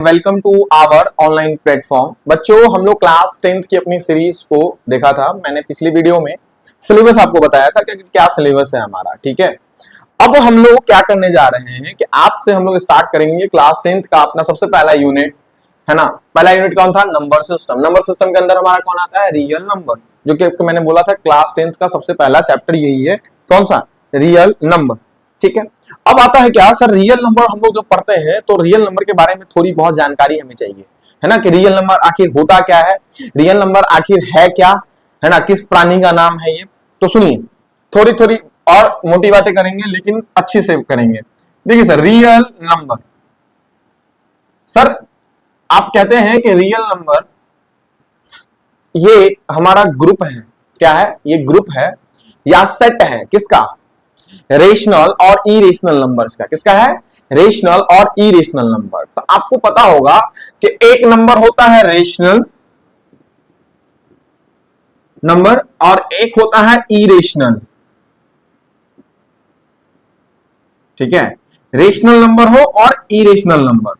Welcome to our online platform. बच्चों, हम लोग क्लास 10th की अपनी सीरीज को देखा था। मैंने पिछली वीडियो में सिलेबस आपको बताया था कि क्या सिलेबस है हमारा। ठीक है, अब हम लोग क्या करने जा रहे हैं कि आज से हम लोग स्टार्ट करेंगे क्लास 10th का अपना सबसे पहला यूनिट, है ना। पहला यूनिट कौन था? Number system. नंबर सिस्टम के अंदर हमारा कौन आता है? रियल नंबर, जो कि मैंने बोला था क्लास 10th का सबसे पहला चैप्टर यही है। कौन सा? Real number. ठीक है, अब आता है क्या सर, रियल नंबर हम लोग जब पढ़ते हैं तो रियल नंबर के बारे में थोड़ी बहुत जानकारी हमें चाहिए, है ना, कि रियल नंबर आखिर होता क्या है, रियल नंबर आखिर है क्या, है ना, किस प्राणी का नाम है ये। तो सुनिए, थोड़ी थोड़ी और मोटी बातें करेंगे लेकिन अच्छी से करेंगे। देखिए सर, रियल नंबर, सर आप कहते हैं कि रियल नंबर ये हमारा ग्रुप है। क्या है ये? ग्रुप है या सेट है किसका? रेशनल और इरेशनल नंबर्स का। किसका है? रेशनल और इरेशनल नंबर। तो आपको पता होगा कि एक नंबर होता है रेशनल नंबर और एक होता है इरेशनल। ठीक है, रेशनल नंबर हो और इरेशनल नंबर।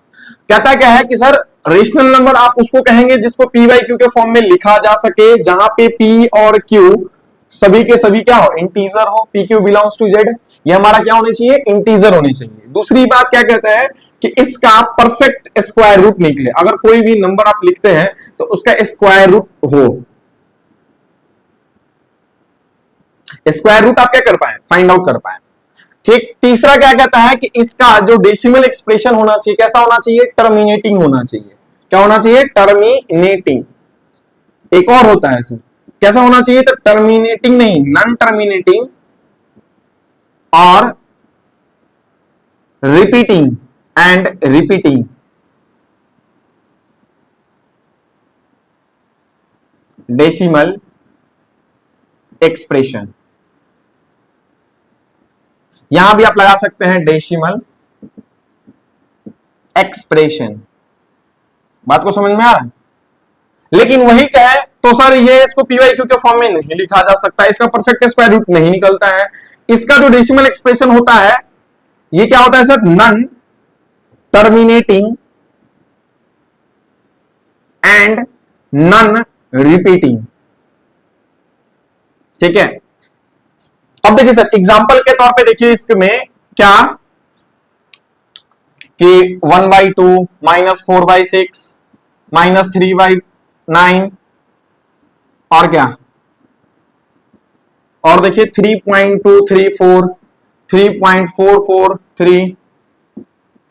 कहता क्या है कि सर रेशनल नंबर आप उसको कहेंगे जिसको पी वाई क्यू के फॉर्म में लिखा जा सके, जहां पे पी और क्यू सभी के सभी क्या हो? इंटीजर हो। P Q belongs to Z, ये हमारा क्या होनी चाहिए? इंटीजर होनी चाहिए। दूसरी बात क्या कहते हैं कि इसका परफेक्ट स्क्वायर रूट निकले। अगर कोई भी नंबर आप लिखते हैं तो उसका स्क्वायर रूट हो। स्क्वायर रूट आप क्या कर पाए? फाइंड आउट कर पाए। ठीक, तीसरा क्या कहता है कि इसका जो डेसिमल एक्सप्रेशन होना चाहिए कैसा होना चाहिए? टर्मिनेटिंग होना चाहिए। क्या होना चाहिए? टर्मिनेटिंग। एक और होता है सर, कैसा होना चाहिए? तो टर्मिनेटिंग नहीं, नॉन टर्मिनेटिंग और repeating and repeating. Decimal expression, यहां भी आप लगा सकते हैं डेसिमल एक्सप्रेशन। बात को समझ में आ रहा है? लेकिन वही कहे तो सर ये इसको पीवाई क्यू के फॉर्म में नहीं लिखा जा सकता, इसका परफेक्ट स्क्वायर रूट नहीं निकलता है। इसका जो डेसिमल एक्सप्रेशन होता है ये क्या होता है sir? Non terminating and non repeating. ठीक है, अब देखिए सर एग्जांपल के तौर पे देखिए इसमें क्या कि 1/2 -4/6 -3/9 और क्या, और देखिए 3.234 3.443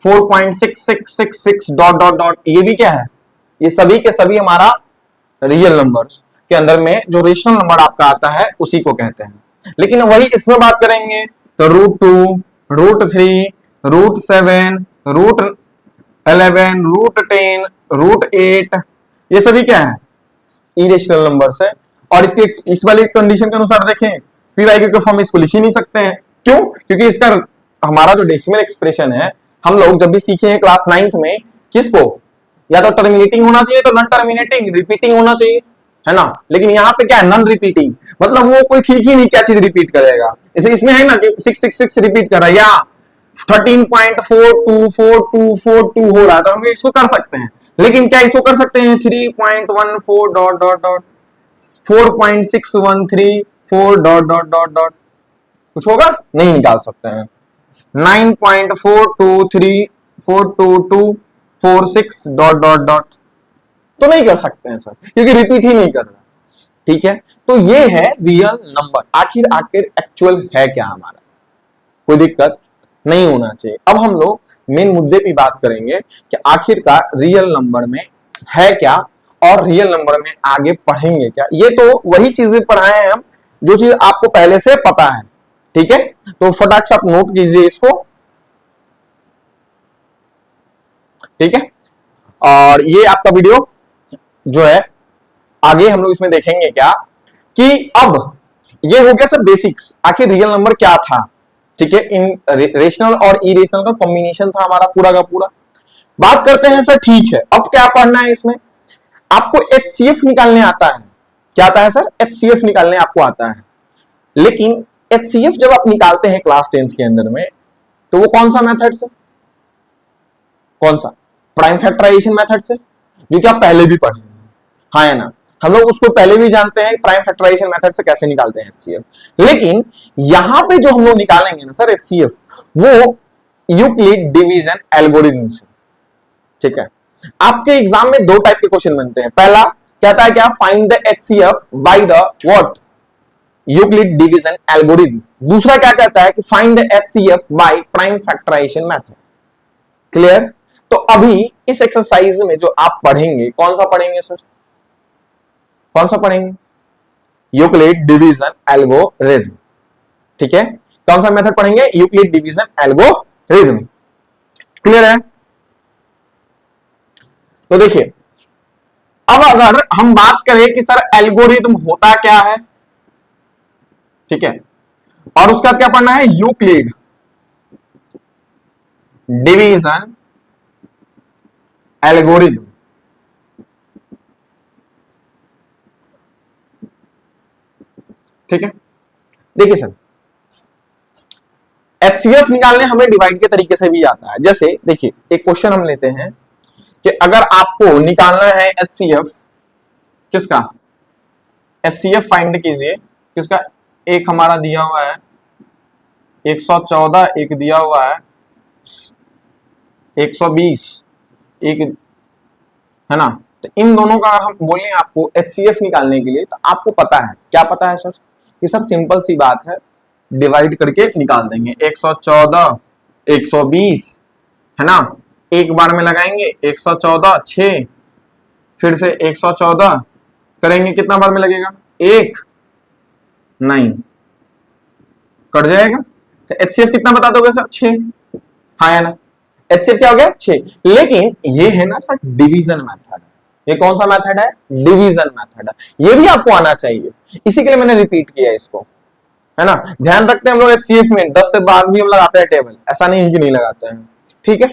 4.6666 डॉट डॉट डॉट। ये भी क्या है? ये सभी के सभी हमारा रियल नंबर्स के अंदर में जो रेशनल नंबर आपका आता है उसी को कहते हैं। लेकिन वही इसमें बात करेंगे तो √2 √3 √7 √11 √10 √8 ये सभी क्या है? इरेशनल नंबर्स है। और इसके इस वाली कंडीशन के अनुसार देखें पी वाई क्यू के फॉर्म में इसको लिख ही नहीं सकते हैं। क्यों? क्योंकि इसका हमारा जो डेसिमल एक्सप्रेशन है हम लोग जब भी सीखे हैं क्लास 9th में, किसको? या तो टर्मिनेटिंग होना चाहिए तो नॉन टर्मिनेटिंग, रिपीटिंग होना चाहिए, है ना। लेकिन यहाँ पे क्या है? नॉन रिपीटिंग, मतलब वो कोई ठीक ही नहीं क्या चीज रिपीट करेगा। इसे इसमें है ना कि 666 रिपीट कर रहा है या 13.424242 हो रहा है तो हम इसको कर सकते हैं। लेकिन क्या इसको कर सकते हैं? 3.14 dot dot dot 4.6134 dot dot dot dot कुछ होगा? नहीं निकाल सकते हैं। 9.42342246 डॉट डॉट डॉट तो नहीं कर सकते हैं सर, क्योंकि रिपीट ही नहीं कर रहा। ठीक है, तो ये है रियल नंबर। आखिर एक्चुअल है क्या हमारा? कोई दिक्कत नहीं होना चाहिए। अब हम लोग मेन मुद्दे पे बात करेंगे कि आखिरकार रियल नंबर में है क्या और रियल नंबर में आगे पढ़ेंगे क्या। ये तो वही चीजें पढ़ाए हैं हम जो चीज आपको पहले से पता है। ठीक है, तो फटाक से आप नोट कीजिए इसको। ठीक है, और ये आपका वीडियो जो है आगे हम लोग इसमें देखेंगे क्या कि अब ये हो गया सर बेसिक्स, आखिर रियल नंबर क्या था। ठीक है, इन रेशनल और इरेशनल का कॉम्बिनेशन था हमारा पूरा का पूरा। बात करते हैं सर, ठीक है अब क्या पढ़ना है इसमें? आपको HCF निकालने आता है। क्या आता है सर? HCF निकालने आपको आता है। लेकिन HCF जब आप निकालते हैं क्लास 10th के अंदर में तो वो कौन सा मेथड से? कौन सा? प्राइम फैक्टराइजेशन मेथड से, जो कि आप पहले भी पढ़े, हाँ है ना, हम लोग उसको पहले भी जानते हैं प्राइम फैक्टराइजेशन मेथड से कैसे निकालते हैं एचसीएफ। लेकिन यहां पे जो हम लोग निकालेंगे ना सर एचसीएफ, वो यूक्लिड डिवीजन एल्गोरिथम से, ठीक है। आपके एग्जाम में दो टाइप के क्वेश्चन बनते हैं, पहला कहता है क्या, find the HCF by the what, Euclid division algorithm. दूसरा क्या कहता है कि find the HCF by prime factorisation method. Clear? तो अभी इस एक्सरसाइज में जो आप पढ़ेंगे, कौन सा पढ़ेंगे सर, कौन सा पढ़ेंगे, यूक्लिड डिवीजन एल्गोरिथम, ठीक है। कौन सा मेथड पढ़ेंगे, यूक्लिड डिवीजन एल्गोरिथम। क्लियर है? तो देखिए, अब अगर हम बात करें कि सर एल्गोरिथम होता क्या है, ठीक है, और उसका क्या पढ़ना है, यूक्लिड डिवीजन एल्गोरिथम, ठीक है। देखिए सर, एचसीएफ निकालने हमें डिवाइड के तरीके से भी आता है। जैसे देखिए, एक क्वेश्चन हम लेते हैं कि अगर आपको निकालना है एचसीएफ किसका, एचसीएफ फाइंड कीजिए किसका, एक हमारा दिया हुआ है 114, एक दिया हुआ है 120, एक है ना। तो इन दोनों का हम बोलें आपको एचसीएफ निकालने के लिए, तो आपको पता है, क्या पता है सर, कि सर सिंपल सी बात है, डिवाइड करके निकाल देंगे, 114 120 है ना, एक बार में लगाएंगे 114 6, फिर से 114 करेंगे, कितना बार में लगेगा, एक, नहीं कट जाएगा। तो एचसीएफ कितना बता दोगे सर, 6, हाँ है ना, एचसीएफ क्या हो गया 6। लेकिन ये है ना सर डिवीजन मेथड, ये कौन सा मेथड है, डिवीजन मेथड है, ये भी आपको आना चाहिए, इसी के लिए मैंने रिपीट किया इसको, है ना। ध्यान रखते हैं हम लोग एचसीएफ में 10 से बाद भी हम लगाते हैं टेबल, ऐसा नहीं है कि नहीं लगाते हैं, ठीक है।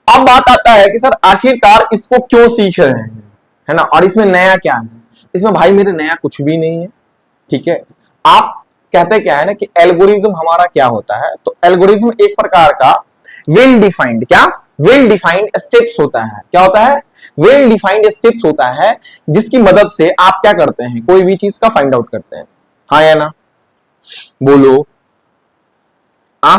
अब बात आता है कि सर आखिरकार इसको क्यों सीख रहे हैं, है ना, और इसमें नया क्या है। इसमें भाई मेरे नया कुछ भी नहीं है, ठीक है। आप कहते क्या है ना कि एल्गोरिथम हमारा क्या होता है, तो एल्गोरिथम एक प्रकार का वेल डिफाइंड, क्या, वेल डिफाइंड स्टेप्स होता है, क्या होता है, वेल डिफाइंड स्टेप्स होता है, जिसकी मदद से आप क्या करते हैं, कोई भी चीज का फाइंड आउट करते हैं, हाँ या ना, बोलो आ?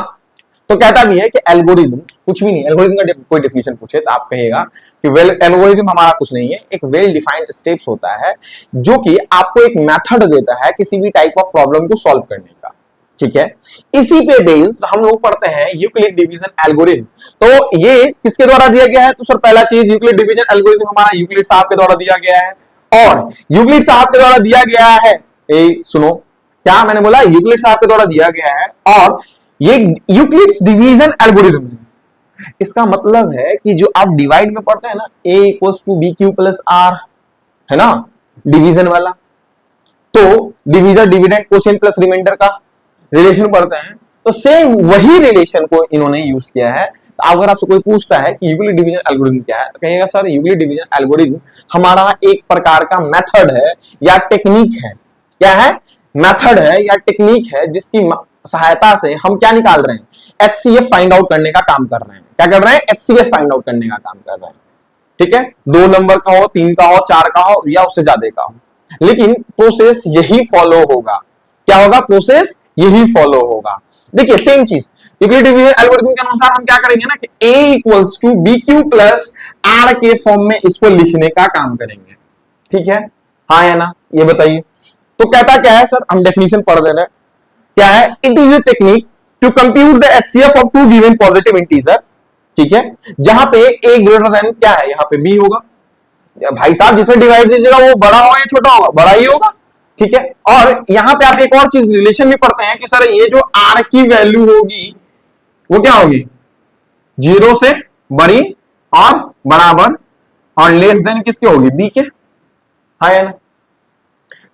तो कहता भी है कि एल्गोरिथम कुछ भी नहीं, एल्गोरिथम का कोई डेफिनेशन पूछे तो आप कहेगा कि वेल एल्गोरिथम हमारा कुछ नहीं है, एक वेल डिफाइंड स्टेप्स होता है जो कि आपको एक मेथड देता है किसी भी टाइप ऑफ प्रॉब्लम को सॉल्व करने का, ठीक है। इसी पे बेस्ड हम लोग पढ़ते हैं यूक्लिड डिवीजन एल्गोरिथम। तो ये किसके द्वारा दिया गया है, तो सर पहला चीज यूक्लिड डिवीजन एल्गोरिथम हमारा यूक्लिड साहब के द्वारा दिया गया है, और यूक्लिड साहब के द्वारा दिया गया है, सुनो क्या मैंने बोला, यूक्लिड साहब के द्वारा दिया गया है, और ये यूक्लिड्स डिवीजन एल्गोरिथम है। इसका मतलब है कि जो आप डिवाइड में पढ़ते हैं ना, a equals to B Q plus R, है ना, डिवीजन वाला, तो divisor dividend quotient plus remainder का रिलेशन पढ़ते हैं, तो सेम वही रिलेशन को इन्होंने यूज किया है। तो अगर आपसे कोई पूछता है कि यूक्लिड डिवीजन एल्गोरिथम क्या है, तो कहिएगा सर यूक्लिड डिवीजन एल्गोरिथम हमारा एक प्रकार का मेथड है या टेक्निक है, क्या है, मेथड है या टेक्निक है, जिसकी सहायता से हम क्या निकाल रहे हैं, एचसीएफ फाइंड आउट करने का काम कर रहे हैं, क्या कर रहे हैं, एचसीएफ फाइंड आउट करने का काम कर रहे हैं, ठीक है। 2 नंबर का हो, 3 का हो, 4 का हो, या उससे ज्यादा का हो, लेकिन प्रोसेस यही फॉलो होगा, क्या होगा, प्रोसेस यही फॉलो होगा। देखिए सेम चीज यूक्लिड डिवीजन एल्गोरिथम के अनुसार हम क्या करेंगे ना कि a equals to B Q plus R के फॉर्म में इसको लिखने का काम करेंगे, ठीक है, हाँ या ना, ये बताइए। तो कहता क्या है सर, हम डेफिनेशन पढ़ दे रहे हैं, क्या है, it is a technique to compute the HCF of two given positive integer, ठीक है, जहां पे a ग्रेटर देन क्या है, यहां पे b होगा, भाई साहब जिसमें डिवाइड दीजिएगा वो बड़ा होगा या छोटा होगा, बड़ा ही होगा, ठीक है। और यहां पे आप एक और चीज रिलेशन भी पढ़ते हैं कि सर ये जो r की वैल्यू होगी वो क्या होगी, 0 से बड़ी और बराबर और लेस देन किसके होगी, b के, हाँ या ना।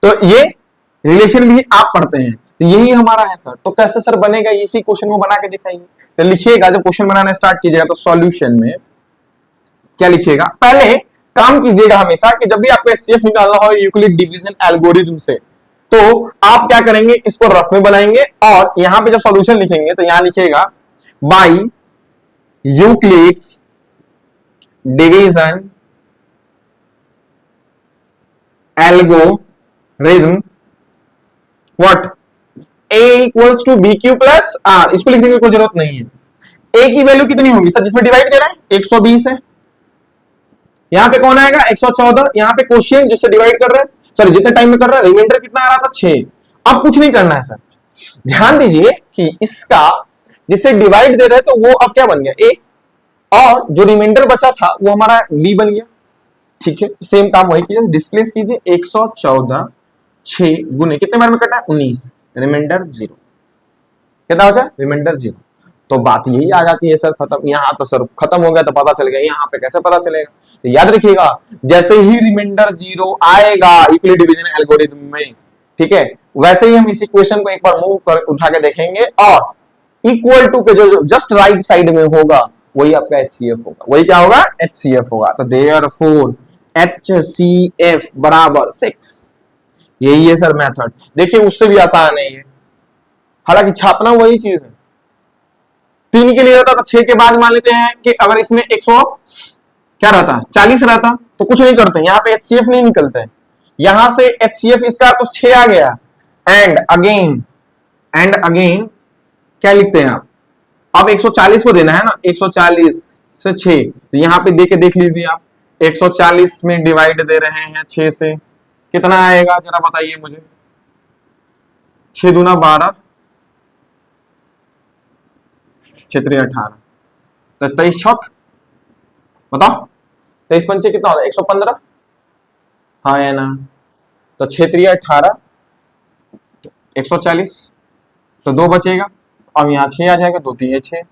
तो ये रिलेशन भी आप पढ़ते हैं, तो यही हमारा है सर। तो कैसे सर बनेगा, इसी क्वेश्चन को बना के दिखाइए। तो लिखिएगा, जब क्वेश्चन बनाना स्टार्ट कीजिएगा तो सॉल्यूशन में क्या लिखिएगा, पहले काम कीजिएगा हमेशा कि जब भी आपको एचसीएफ निकालना हो यूक्लिड डिवीजन एल्गोरिथम से, तो आप क्या करेंगे, इसको रफ में बनाएंगे, और यहां पे जब सॉल्यूशन लिखेंगे तो यहां लिखिएगा by Euclid's division algorithm what a equals to B Q plus R, इसको लिखने की कोई जरूरत नहीं है। a की वैल्यू कितनी होगी सर, जिसमें डिवाइड दे रहा है 120 है, यहां पे कौन आएगा 114, यहां पे क्वेश्चन जिससे डिवाइड कर रहे हैं, सॉरी जितने टाइम में कर रहे हैं, रिमाइंडर कितना आ रहा था 6। अब कुछ नहीं करना है सर, ध्यान दीजिए कि इसका जिससे डिवाइड दे रहे हैं तो वो अब क्या बन गया a, और जो रिमाइंडर बचा था वो हमारा b बन गया। ठीक है, सेम काम वही कीजिए, डिस्प्लेस कीजिए 114 6 गुने कितने बार में कटा है 19, रिमाइंडर 0, कितना हो जाए रिमाइंडर 0। तो बात यही आ जाती है सर खत्म, यहां तो सर खत्म हो गया तो पता चल गया, यहां पे कैसे पता चलेगा, तो याद रखिएगा जैसे ही रिमाइंडर 0 आएगा यूक्लिड डिवीजन एल्गोरिथम में, ठीक है, वैसे ही हम इस इक्वेशन को एक बार मूव कर उठा के देखेंगे और इक्वल टू के जो जस्ट राइट साइड में होगा वही आपका HCF होगा, वही क्या होगा HCF होगा। तो देयरफॉर HCF बराबर 6, यही है सर मेथड। देखिए उससे भी आसान है ये, हालांकि छापना वही चीज है। 3 के लिए रहता था, 6 के बाद मान लेते हैं कि अगर इसमें 100 क्या रहता 40 रहता तो कुछ नहीं करते, यहाँ पे HCF नहीं निकलते, यहां से HCF इसका तो 6 आ गया, एंड अगेन क्या लिखते हैं आप, अब 140 को देना है ना, 140 से 6, तो यहां पे देख के देख लीजिए आप, 140 में डिवाइड दे रहे हैं 6 से, कितना आएगा जरा बताइए मुझे, 6 दूना 12, 6 3 18, तो 23 छक बताओ, 23 पंचे कितना होता है 115, हाँ है ना, तो 6 3 18 140, तो 2 बचेगा, अब यहाँ 6 आ जाएगा, 2 3 6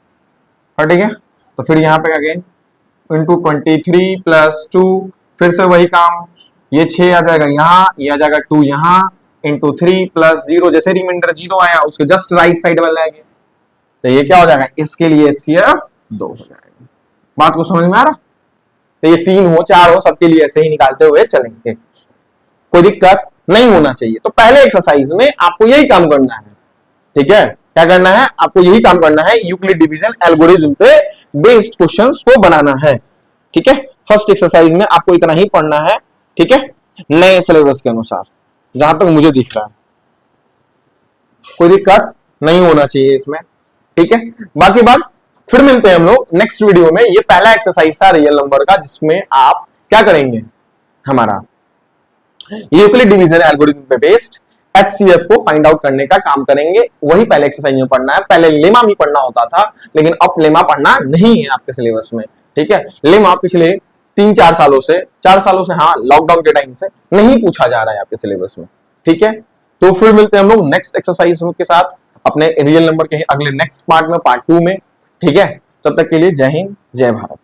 हट गया, तो फिर यहाँ पे अगेन इंटू 23 प्लस 2, फिर से वही काम, ये 6 आ जाएगा यहाँ, ये आ जाएगा 2 यहाँ, इंटू 3 प्लस 0, जैसे रिमाइंडर 0 आया उसके जस्ट राइट साइड वाला आएगा, तो ये क्या हो जाएगा, इसके लिए HCF 2 हो जाएगा। बात को समझ में आ रहा, तो ये 3 हो 4 हो सबके लिए ऐसे ही निकालते हुए चलेंगे, कोई दिक्कत नहीं होना चाहिए। तो पहले एक्सरसाइज में आपको यही काम करना है, ठीक है, क्या करना है आपको यही काम करना है, यूक्लिड डिवीजन एल्गोरिथम पे बेस्ड क्वेश्चंस को बनाना है, ठीक है। फर्स्ट एक्सरसाइज में आपको इतना ही पढ़ना है, ठीक है, नए सिलेबस के अनुसार जहां तक मुझे दिख रहा है, कोई दिक्कत नहीं होना चाहिए इसमें, ठीक है। बाकी बात फिर मिलते हैं हम लोग नेक्स्ट वीडियो में। ये पहला एक्सरसाइज था रियल नंबर का, जिसमें आप क्या करेंगे, हमारा यूक्लिड डिवीजन एल्गोरिथम पे बेस्ड HCF को फाइंड आउट करने का काम करेंगे। वही पहले एक्सरसाइज में पढ़ना है, पहले लेमा भी पढ़ना होता था, लेकिन अब लेमा पढ़ना नहीं है आपके सिलेबस में, ठीक है। लेमा पिछले 3-4 सालों से, 4 सालों से, हाँ लॉकडाउन के टाइम से नहीं पूछा जा रहा है आपके सिलेबस में, ठीक है। तो फिर मिलते हैं हम लोग नेक्स्ट एक्सरसाइज के साथ अपने रियल नंबर के अगले नेक्स्ट पार्ट में, पार्ट 2 में, ठीक है। तब तक के लिए जय हिंद जय भारत।